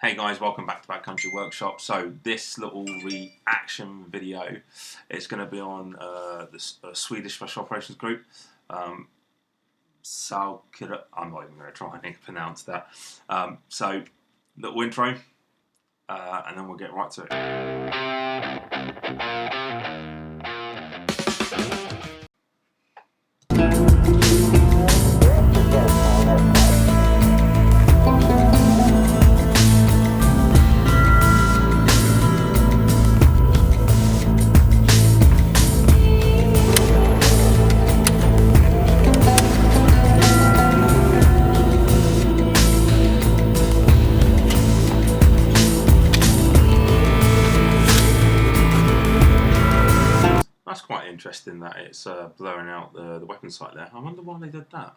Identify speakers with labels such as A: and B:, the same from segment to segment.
A: Hey guys, welcome back to Backcountry Workshop. So this little reaction video is going to be on the Swedish Special Operations Group. I'm not even going to try and pronounce that. So little intro, and then we'll get right to it. That's quite interesting that it's blurring out the weapon sight there. I wonder why they did that.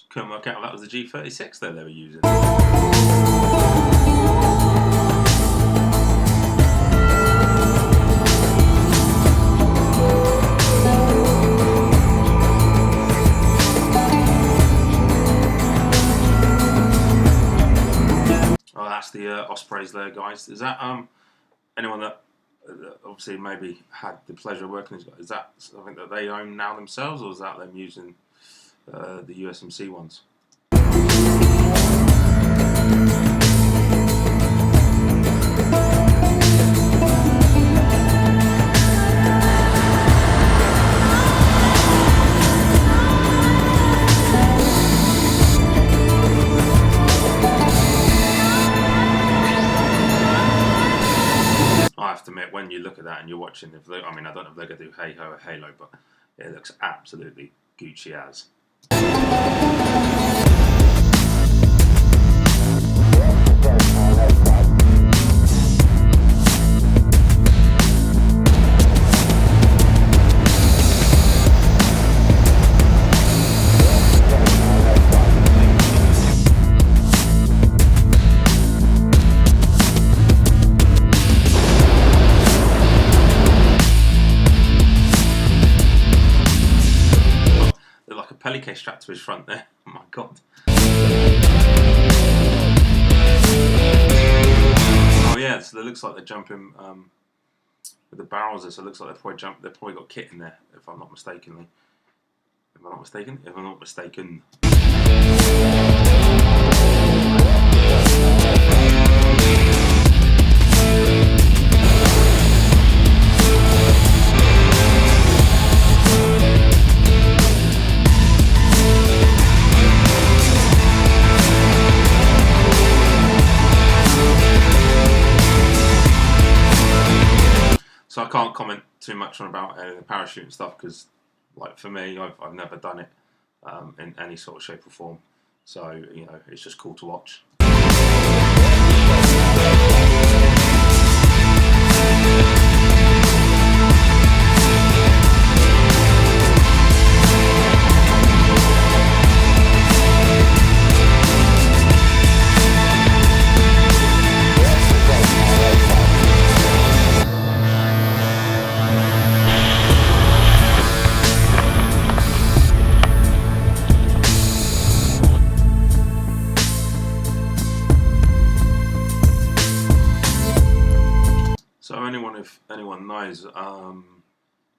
A: Couldn't work out if that was the G36 they were using. Oh, that's the Ospreys there, guys. Is that anyone that obviously maybe had the pleasure of working with? Is that something that they own now themselves, or is that them using the USMC ones? I have to admit, when you look at that and you're watching, I mean, I don't know if they're going to do Hey Ho or Halo, but it looks absolutely Gucci as. Pelly case strapped to his front there. Oh my god. Oh yeah, so it looks like they're jumping with the barrels there, so it looks like they've probably got kit in there, if I'm not mistaken. If I'm not mistaken. So I can't comment too much on about the parachute and stuff because, like, for me, I've never done it in any sort of shape or form. So, you know, it's just cool to watch. So if anyone knows,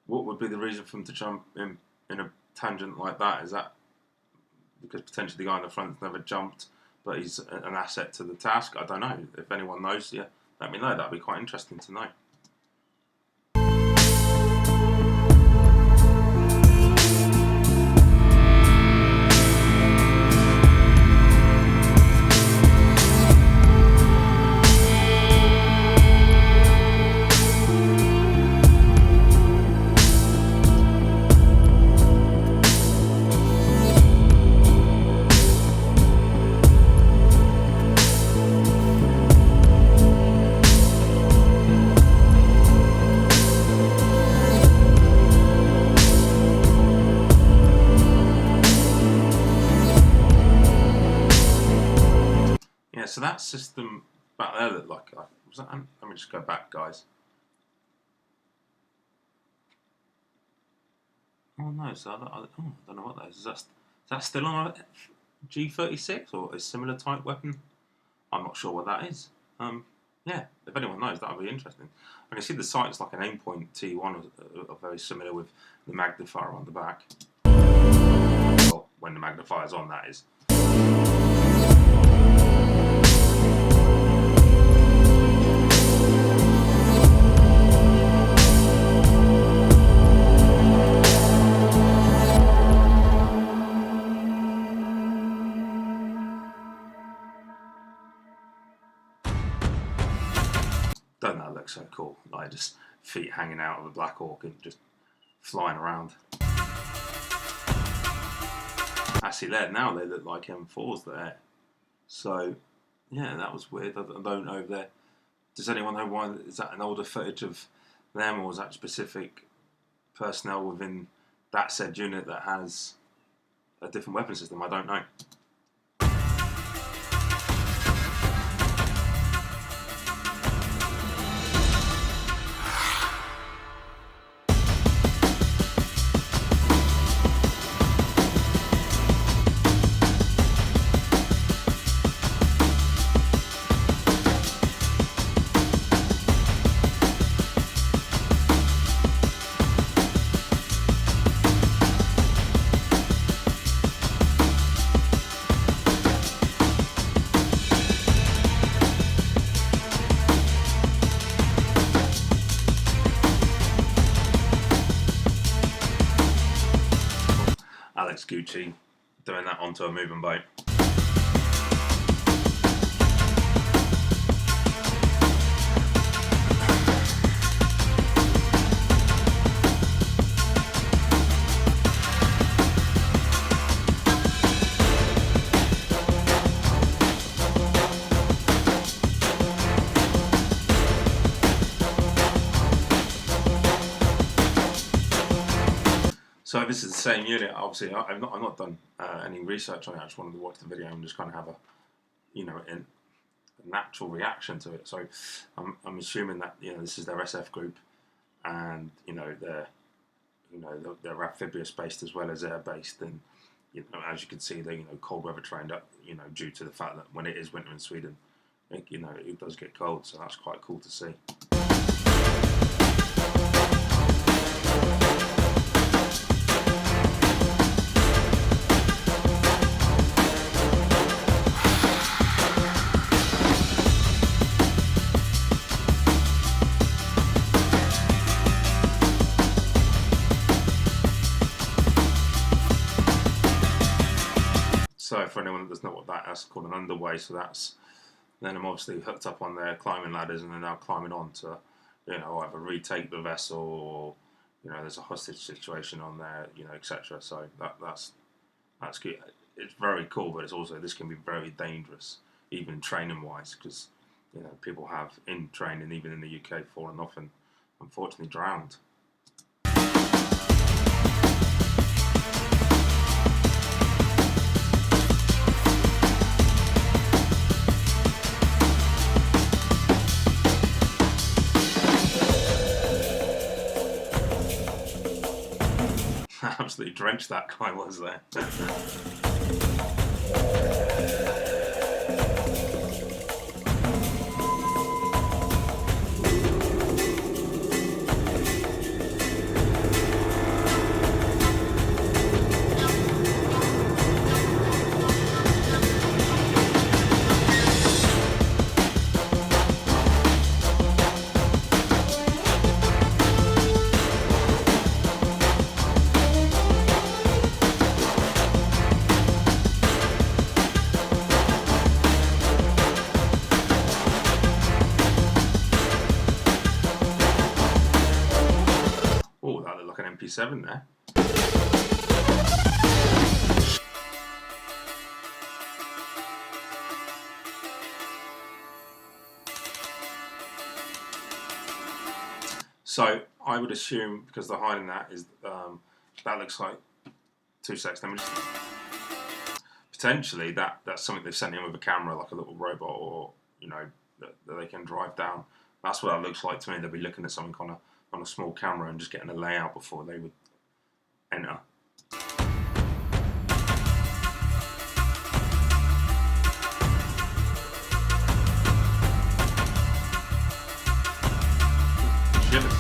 A: what would be the reason for them to jump in a tangent like that? Is that because potentially the guy in the front's never jumped, but he's an asset to the task? I don't know. If anyone knows, yeah, let me know. That'd be quite interesting to know. yeah, so that system back there looked like, was that, let me just go back, guys. Oh no, so I don't know what that is. Is that still on a G36 or a similar type weapon? I'm not sure what that is. Yeah, if anyone knows, that would be interesting. I can see the sight's like an Aimpoint T1, are very similar with the magnifier on the back. Well, when the magnifier's on, that is. Don't that look so cool? Like just feet hanging out of a Black Hawk and just flying around. Actually, now they look like M4s there. So, yeah, that was weird. I don't know if they're... Does anyone know why? Is that an older footage of them, or is that specific personnel within that said unit that has a different weapon system? I don't know. Gucci doing that onto a moving boat. So this is the same unit. Obviously, I've not done any research on it. I just wanted to watch the video and just kind of have a natural reaction to it. So I'm assuming that this is their SF group, and they're amphibious based as well as air based, and as you can see, they're cold weather trained up. Due to the fact that when it is winter in Sweden, it does get cold. So that's quite cool to see. So for anyone that doesn't know what that's called, an underway. So then I'm obviously hooked up on their climbing ladders, and they're now climbing on to, either retake the vessel, or there's a hostage situation on there, etc. So that's good. It's very cool, but this can be very dangerous, even training wise, because people have in training, even in the UK, fallen off and unfortunately drowned. Absolutely drenched that guy was there. Oh, that looked like an MP7 there. So I would assume, because they're hiding that, is that looks like 2 seconds. Let me just potentially that's something they've sent in with a camera, like a little robot, or that they can drive down. That's what that looks like to me. They'll be looking at something on a small camera and just getting a layout before they would enter. Shivers.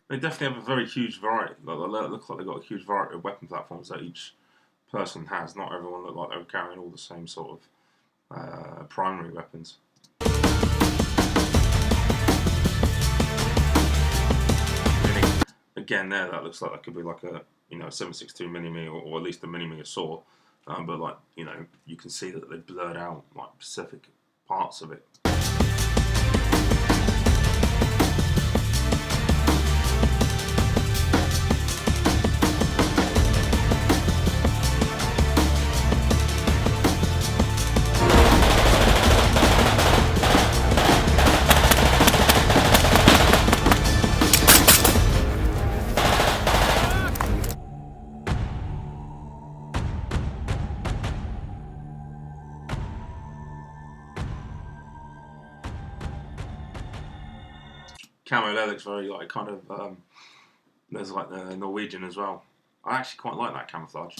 A: They definitely have a very huge variety. It looks like they've got a huge variety of weapon platforms that each person has. Not everyone looked like they were carrying all the same sort of primary weapons. Again, that looks like that could be like a 7.62 mini or at least a mini saw, but like you can see that they blurred out like specific parts of it. Camo there looks very like kind of there's like the Norwegian as well. I actually quite like that camouflage.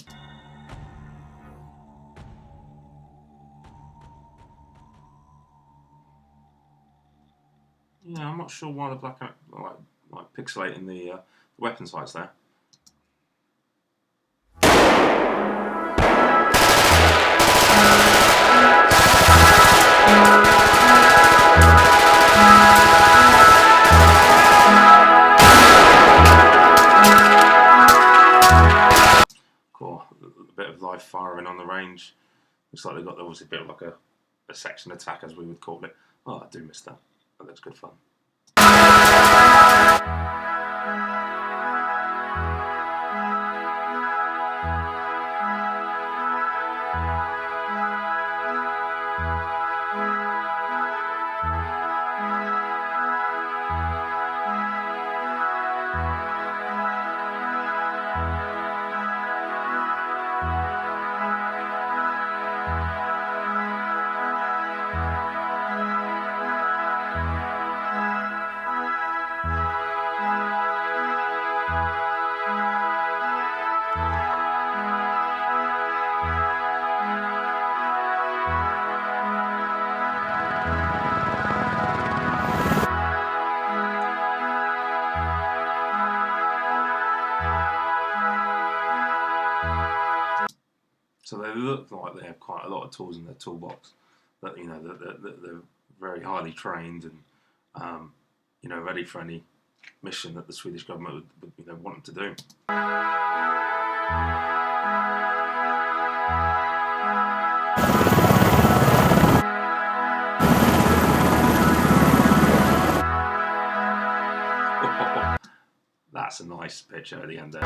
A: Yeah, I'm not sure why the black like pixelating the weapon sights there. Cool, a bit of live firing on the range. Looks like they've got obviously a bit of like a section attack, as we would call it. Oh, I do miss that. That looks good fun. So they look like they have quite a lot of tools in their toolbox. That that they're very highly trained and ready for any mission that the Swedish government would want them to do. That's a nice picture at the end there.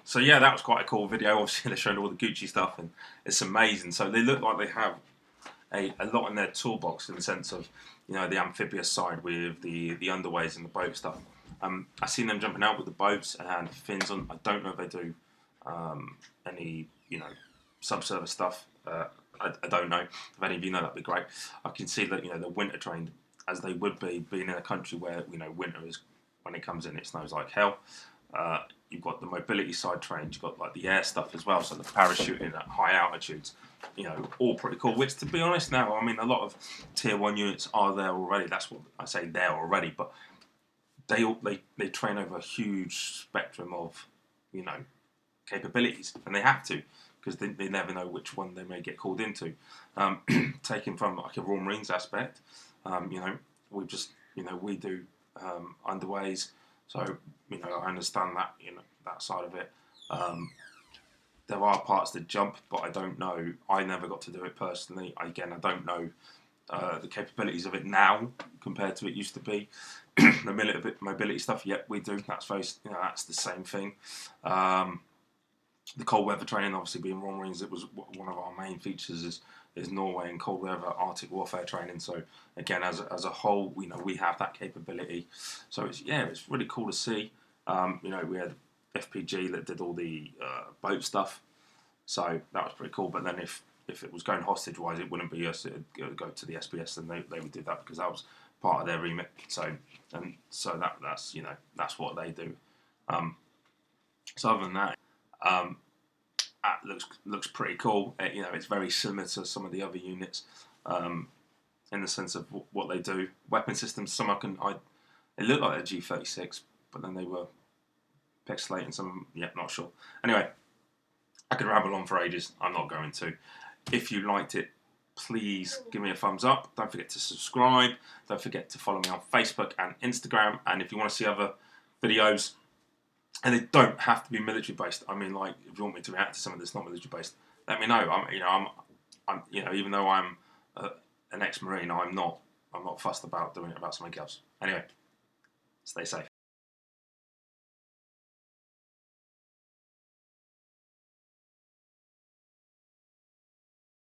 A: So yeah, that was quite a cool video. Obviously, they showed all the Gucci stuff, and it's amazing. So they look like they have a lot in their toolbox in the sense of the amphibious side with the underways and the boat stuff. I've seen them jumping out with the boats and fins on. I don't know if they do any subsurface stuff. I don't know. If any of you know, that'd be great. I can see that they're winter trained as they would be, being in a country where winter is, when it comes in, it snows like hell. you've got the mobility side trained, you've got like the air stuff as well, so the parachuting at high altitudes, you know, all pretty cool. Which, to be honest, now, I mean, a lot of tier 1 units are there already. That's what I say, there already, but they train over a huge spectrum of, you know, capabilities, and they have to, because they never know which one they may get called into. Taken from like a Royal Marines aspect, you know, we do underways, so, you know, I understand that, you know, that side of it. There are parts that jump, but I don't know. I never got to do it personally. Again, I don't know the capabilities of it now compared to it used to be. The mobility stuff, yep, we do. That's that's the same thing. The cold weather training, obviously being Royal Marines, it was one of our main features is Norway and cold weather Arctic warfare training. So again, as a whole, you know, we have that capability. So it's really cool to see. You know, we had FPG that did all the boat stuff, so that was pretty cool. But then if it was going hostage wise, it wouldn't be us. It would go to the SBS, and they would do that because that was part of their remit. So that's, you know, that's what they do. So other than that, that looks pretty cool. You know, it's very similar to some of the other units in the sense of what they do. Weapon systems, some it looked like a G36, but then they were pixelating some. Yeah, not sure. Anyway, I could ramble on for ages. I'm not going to. If you liked it, please give me a thumbs up. Don't forget to subscribe. Don't forget to follow me on Facebook and Instagram. And if you want to see other videos, and they don't have to be military based. I mean, like, if you want me to react to something that's not military based, let me know. I'm you know, even though I'm an ex-Marine, I'm not fussed about doing it about something else. Anyway, stay safe.